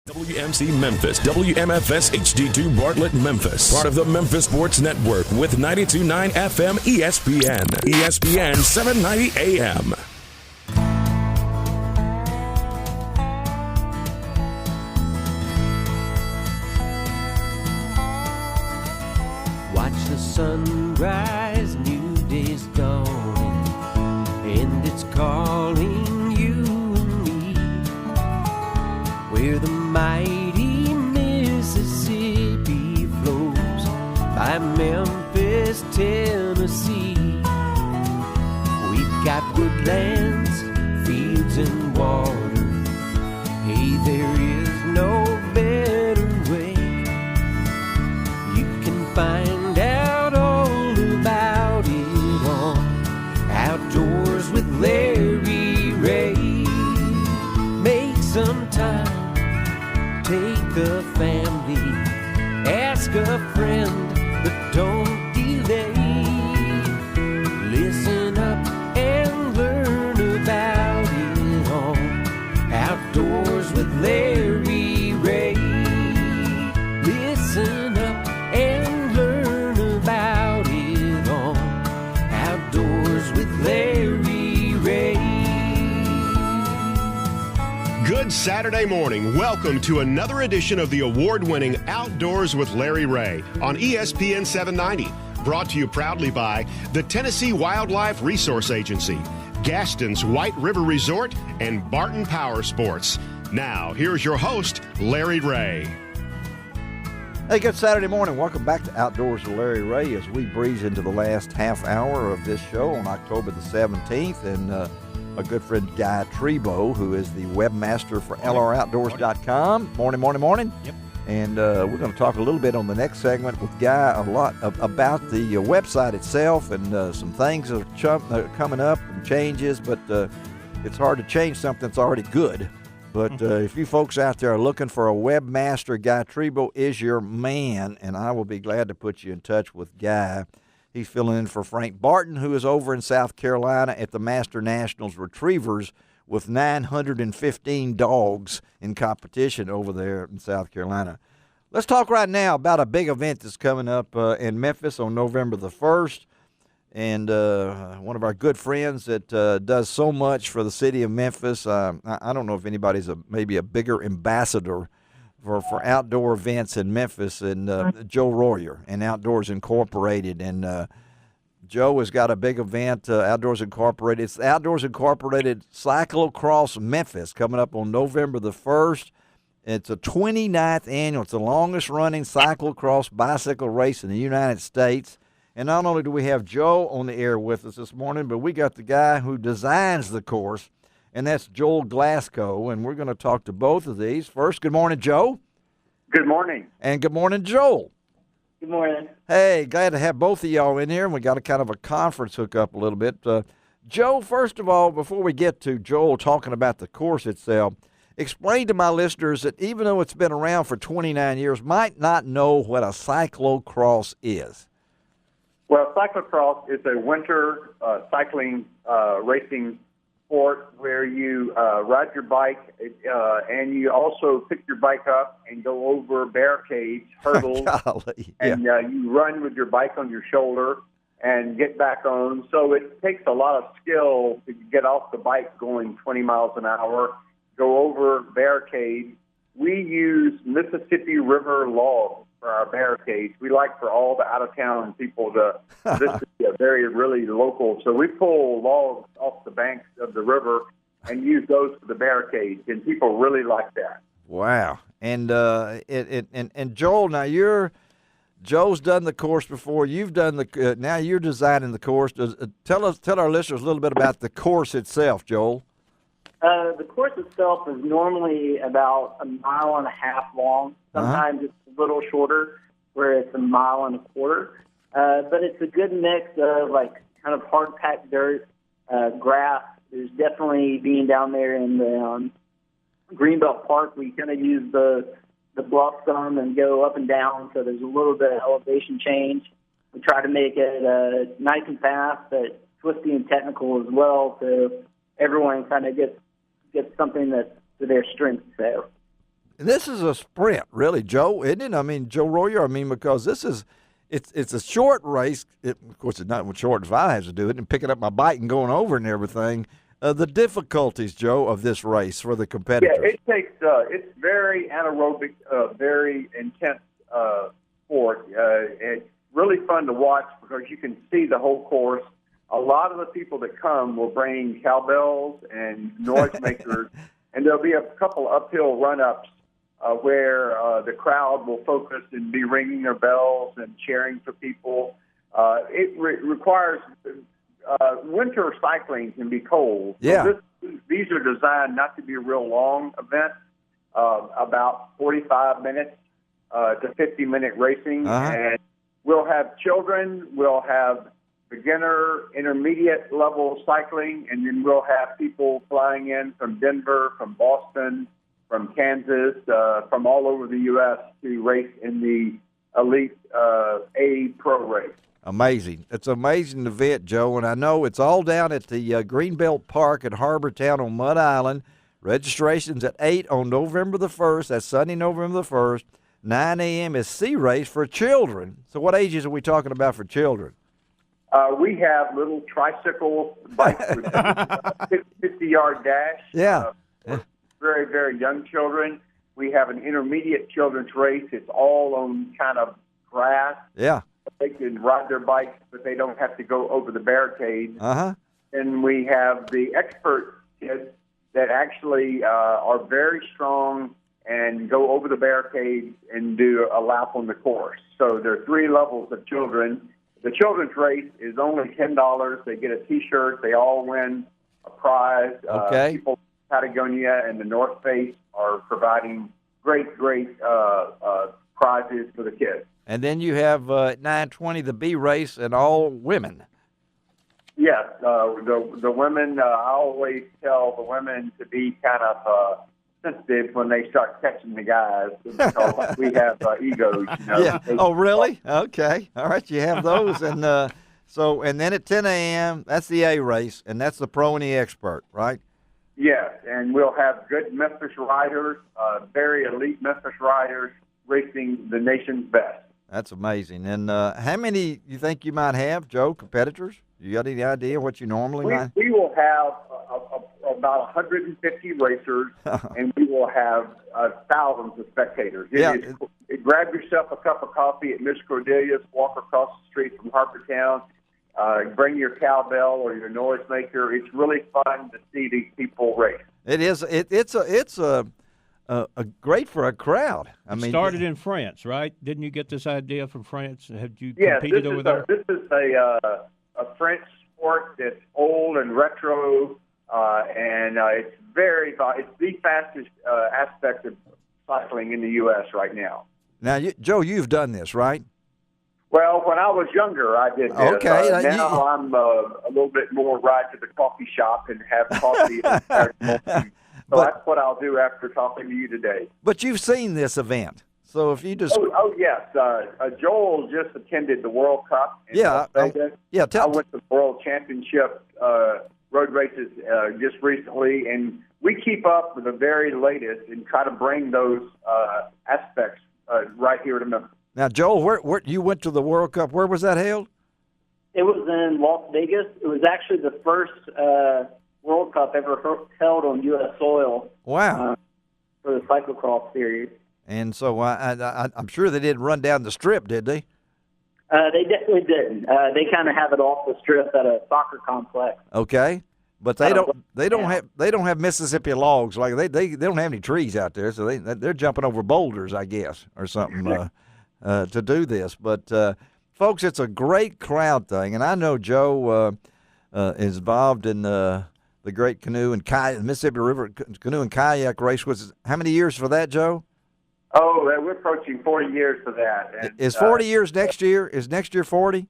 WMC Memphis, WMFS HD2 Bartlett Memphis, part of the Memphis Sports Network with 92.9 FM ESPN, ESPN 790 AM. Watch the sunrise, new day's dawning, and it's calling you and me, where the mighty Mississippi flows by Memphis, Tennessee. We've got woodlands, fields, and water. Hey, there is no better way. You can find out all about it on Outdoors with Larry Ray. Make some time, take the family, ask a friend, but don't delay. Listen up and learn about it all. Outdoors with Larry Ray. Listen up and learn about it all. Outdoors with Larry Ray. Good Saturday morning. Welcome to another edition of the award-winning Outdoors with Larry Ray on ESPN 790. Brought to you proudly by the Tennessee Wildlife Resource Agency, Gaston's White River Resort, and Barton Power Sports. Now, here's your host, Larry Ray. Hey, good Saturday morning. Welcome back to Outdoors with Larry Ray as we breeze into the last half hour of this show on October the 17th. And my good friend Guy Trebo, who is the webmaster for LROutdoors.com. Morning. Yep. And we're going to talk a little bit on the next segment with Guy a lot about the website itself and some things that are coming up and changes, but it's hard to change something that's already good. But if you folks out there are looking for a webmaster, Guy Trebo is your man, and I will be glad to put you in touch with Guy. He's filling in for Frank Barton, who is over in South Carolina at the Master Nationals Retrievers with 915 dogs in competition over there in South Carolina. Let's talk right now about a big event that's coming up in Memphis on November the 1st. And one of our good friends that does so much for the city of Memphis, I don't know if anybody's maybe a bigger ambassador for outdoor events in Memphis, and Joe Royer and Outdoors Incorporated. And Joe has got a big event, Outdoors Incorporated. It's Outdoors Incorporated Cyclocross Memphis coming up on November the 1st. It's a 29th annual. It's the longest running cyclocross bicycle race in the United States. And not only do we have Joe on the air with us this morning, but we got the guy who designs the course, and that's Joel Glasgow. And we're going to talk to both of these. First, good morning, Joe. Good morning. And good morning, Joel. Good morning. Hey, glad to have both of y'all in here, and we got a kind of a conference hook up a little bit. Joe, first of all, before we get to Joel talking about the course itself, explain to my listeners that even though it's been around for 29 years, might not know what a cyclocross is. Well, cyclocross is a winter cycling racing sport where you ride your bike and you also pick your bike up and go over barricades, hurdles, Golly, yeah. and you run with your bike on your shoulder and get back on. So it takes a lot of skill to get off the bike going 20 miles an hour, go over barricades. We use Mississippi River logs for our barricades. We like for all the out-of-town people to, this is really local. So we pull logs off the banks of the river and use those for the barricades, and people really like that. Wow. And and Joel, now Joe's done the course before. You've done now you're designing the course. Tell our listeners a little bit about the course itself, Joel. The course itself is normally about 1.5 miles long. Sometimes it's a little shorter, where it's 1.25 miles. But it's a good mix of kind of hard packed dirt, grass. There's definitely being down there in the Greenbelt Park. We kind of use the bluff some and go up and down, so there's a little bit of elevation change. We try to make it nice and fast, but twisty and technical as well, so everyone kind of gets something that's to their strength. So This is a sprint, really, Joe, isn't it? I mean, Joe Royer, because this is it's a short race. Of course, it's not short if I have to do it and picking up my bike and going over and everything. The difficulties, Joe, of this race for the competitors. Yeah, it takes. It's very anaerobic, very intense sport. It's really fun to watch because you can see the whole course. A lot of the people that come will bring cowbells and noisemakers, and there'll be a couple uphill run-ups where the crowd will focus and be ringing their bells and cheering for people. It requires winter cycling can be cold. Yeah. So these are designed not to be a real long event, about 45 minutes to 50-minute racing. And we'll have children, we'll have beginner, intermediate level cycling, and then we'll have people flying in from Denver, from Boston, from Kansas, from all over the U.S. to race in the Elite A Pro race. Amazing. It's an amazing event, Joe, and I know it's all down at the Greenbelt Park at Harbor Town on Mud Island. Registration's at 8 on November the 1st. That's Sunday, November the 1st. 9 a.m. is C race for children. So what ages are we talking about for children? We have little tricycle bikes with 50-yard dash. Yeah. Very, very young children. We have an intermediate children's race. It's all on kind of grass. Yeah. They can ride their bikes, but they don't have to go over the barricades. And we have the expert kids that actually are very strong and go over the barricades and do a lap on the course. So there are 3 levels of children. The children's race is only $10. They get a T-shirt. They all win a prize. Okay. People in Patagonia and the North Face are providing great prizes for the kids. And then you have at 9:20 the B race and all women. Yes, the women. I always tell the women to be kind of sensitive when they start catching the guys because we have egos. You know? Yeah. Oh, really? Okay. All right. You have those, and and then at 10 a.m. that's the A race, and that's the pro and the expert, right? Yes, and we'll have good Memphis riders, very elite Memphis riders racing the nation's best. That's amazing. And how many you think you might have, Joe, competitors? You got any idea what you normally might? We will have about 150 racers, and we will have thousands of spectators. Grab yourself a cup of coffee at Miss Cordelia's, walk across the street from Harbortown, bring your cowbell or your noisemaker. It's really fun to see these people race. It is. It's a great for a crowd. It started in France, right? Didn't you get this idea from France? Have you competed over there? This is a French sport that's old and retro, and it's it's the fastest aspect of cycling in the U.S. right now. Now, Joe, you've done this, right? Well, when I was younger, I did this. Okay. Now I'm a little bit more ride to the coffee shop and have coffee. So that's what I'll do after talking to you today. But you've seen this event. So if you just... Oh yes. Joel just attended the World Cup in Las Vegas. I went to the World Championship road races just recently, and we keep up with the very latest and try to bring those aspects right here to Memphis. Now, Joel, where you went to the World Cup. Where was that held? It was in Las Vegas. It was actually the first World Cup ever held on U.S. soil. Wow. For the cyclocross series. And so I'm sure they didn't run down the strip, did they? They definitely didn't. They kind of have it off the strip at a soccer complex. Okay, but they don't have Mississippi logs, like they don't have any trees out there, so they're jumping over boulders, I guess, or something to do this. But folks, it's a great crowd thing, and I know Joe is involved in the great canoe and Mississippi River canoe and kayak race. How many years for that, Joe? Oh, we're approaching 40 years for that. And, is 40 years next year? Is next year 40?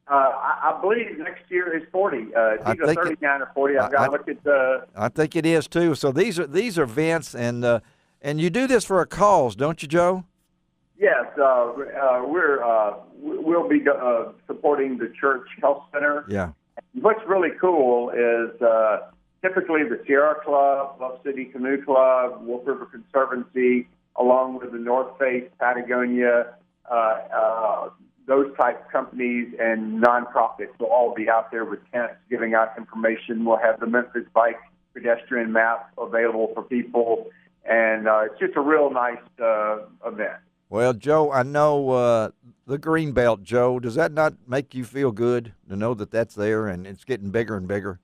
I believe next year is 40. It's either 39 or 40. I've got to look at the... I think it is, too. So these are events, and you do this for a cause, don't you, Joe? Yes. We'll be supporting the Church Health Center. Yeah. What's really cool is typically the Sierra Club, Bluff City Canoe Club, Wolf River Conservancy, along with the North Face, Patagonia, those type companies and nonprofits will all be out there with tents giving out information. We'll have the Memphis Bike pedestrian map available for people, and it's just a real nice event. Well, Joe, I know the Greenbelt, Joe. Does that not make you feel good to know that that's there and it's getting bigger and bigger?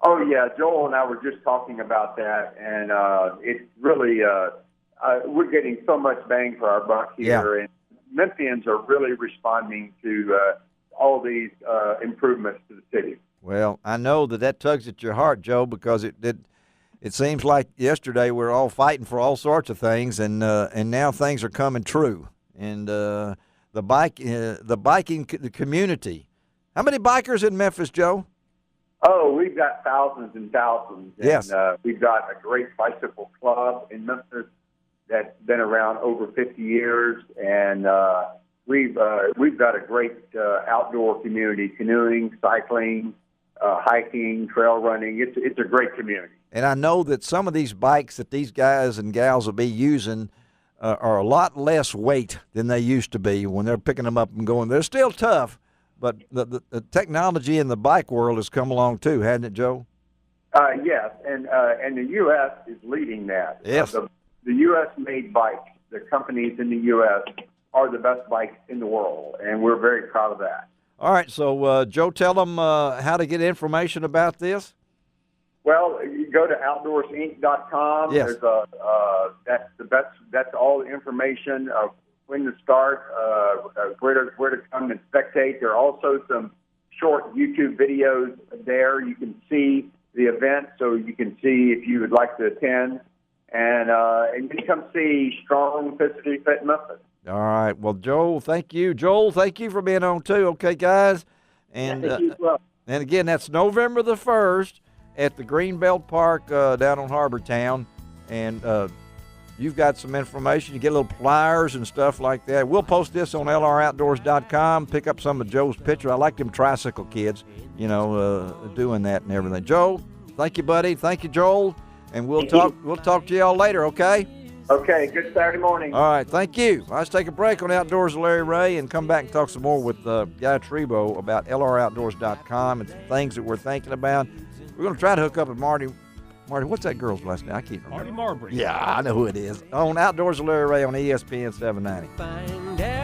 Oh, yeah. Joel and I were just talking about that, and it's really we're getting so much bang for our buck here, and Memphians are really responding to all these improvements to the city. Well, I know that tugs at your heart, Joe, because it seems like yesterday we were all fighting for all sorts of things, and now things are coming true. And the biking community. How many bikers in Memphis, Joe? Oh, we've got thousands and thousands. Yes. And we've got a great bicycle club in Memphis that's been around over 50 years, and we've got a great outdoor community: canoeing, cycling, hiking, trail running. It's a great community. And I know that some of these bikes that these guys and gals will be using are a lot less weight than they used to be when they're picking them up and going. They're still tough, but the technology in the bike world has come along too, hasn't it, Joe? Yes, and the U.S. is leading that. Yes. The U.S.-made bikes, the companies in the U.S. are the best bikes in the world, and we're very proud of that. All right, so Joe, tell them how to get information about this. Well, you go to outdoorsinc.com. Yes. There's that's the best. That's all the information of when to start, where to come and spectate. There are also some short YouTube videos there. You can see the event, so you can see if you would like to attend, and you can come see Strong Physically Fit Memphis. All right. Well, Joel, thank you. Joel, thank you for being on too. Okay, guys, and Thank you as well. and again, that's November the 1st. At the Greenbelt Park down on Harbor Town, and you've got some information. You get little flyers and stuff like that. We'll post this on lroutdoors.com. Pick up some of Joe's picture. I like them tricycle kids, doing that and everything. Joe, thank you, buddy. Thank you, Joel, and we'll talk to y'all later. Okay. Okay. Good Saturday morning. All right. Thank you. Let's take a break on Outdoors with Larry Ray and come back and talk some more with Guy Trebo about lroutdoors.com and some things that we're thinking about. We're going to try to hook up with Marty. Marty, what's that girl's last name? I can't remember. Marty Marbury. Yeah, I know who it is. On Outdoors with Larry Ray on ESPN 790. Find out